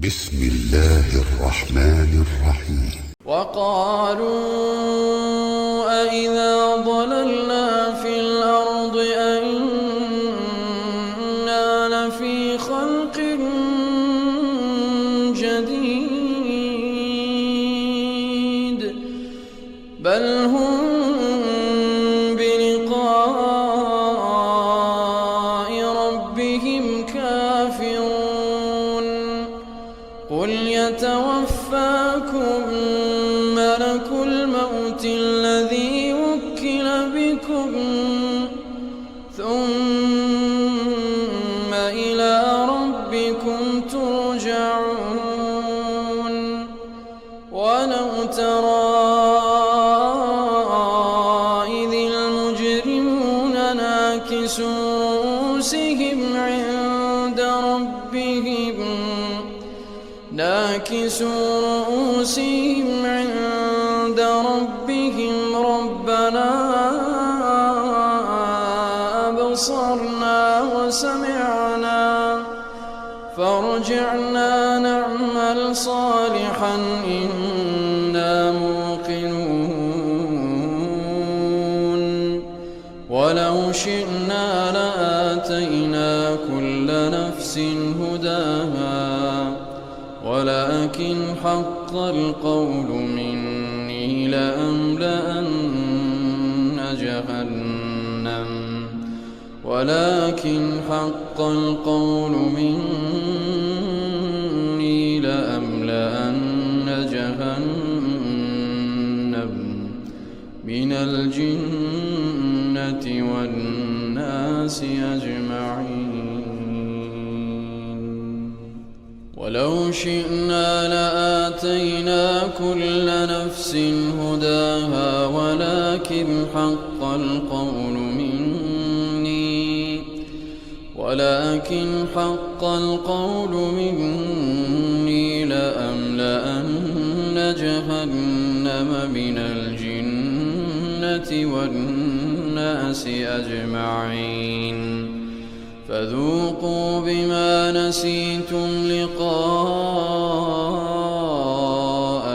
بسم الله الرحمن الرحيم. وقالوا أإذا ضللنا في الأرض أإنا لفي خلق جديد بل هم بلقاء ربهم كافرون. قل يتوفاكم ملك الموت الذي وكل بكم ثم إلى ربكم ترجعون. ولو ترى إذ المجرمون ناكسوا رؤوسهم عند ربهم ربنا أبصرنا وسمعنا فارجعنا نعمل صالحا إنا موقنون. ولو شئنا لآتينا كل نفس هداها ولكن حق القول مني لأملأن جهنم من الجنة والناس أجمعين. ولو شئنا لآتينا كل نفس هداها ولكن حق القول مني لأملأن جهنم من الجنة والناس أجمعين. فذوقوا بما نسيتم لقاء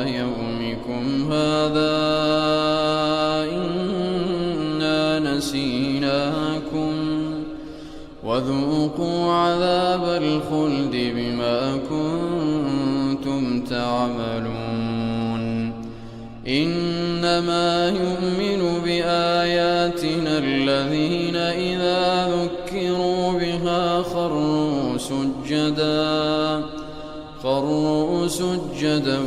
يومكم هذا إنا نسيناكم وذوقوا عذاب الخلد بما كنتم تعملون. إنما يؤمن بآياتنا الذين إذا ذكروا بها خروا سجدا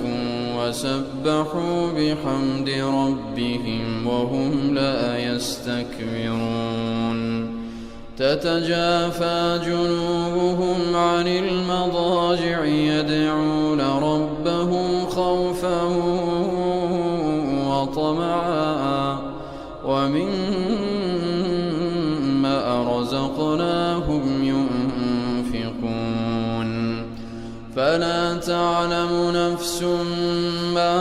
وسبحوا بحمد ربهم وهم لا يستكبرون. تتجافى جنوبهم عن المضاجع يدعون ربهم خوفا وطمعا ومما أرزقناهم ينفقون. فلا تعلم نفس ما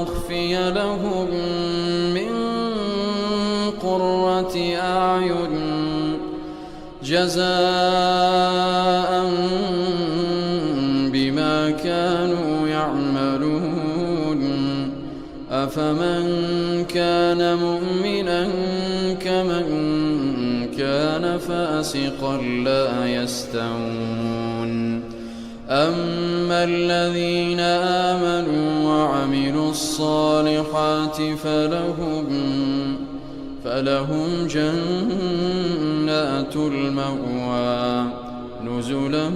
أخفي لهم من قرة أعين جزاء بما كانوا يعملون. أفمن كان مؤمنا كمن كان فاسقا لا يستوون. أما الذين آمنوا وعملوا الصالحات فلهم جنات المأوى نزلا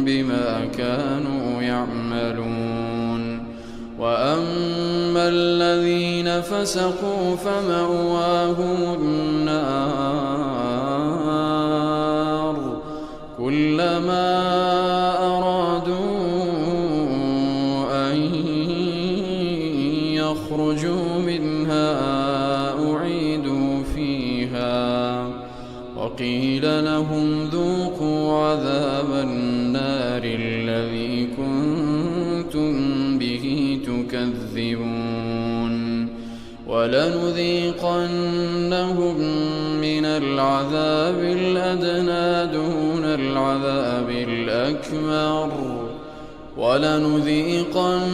بما كانوا يعملون. وأما الذين فسقوا فمأواهم النار كلما أرادوا أن يخرجوا منها أعيدوا فيها وقيل لهم ذوقوا عذاب النار الذي كنتم به تكذبون. ولنذيقنهم من العذاب الأدنى دون العذاب الأكبر الأكبر ولنذيقنهم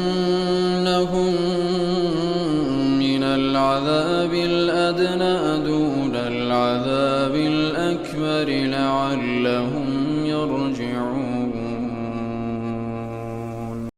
من العذاب الأدنى دون العذاب الأكبر لعلهم يرجعون.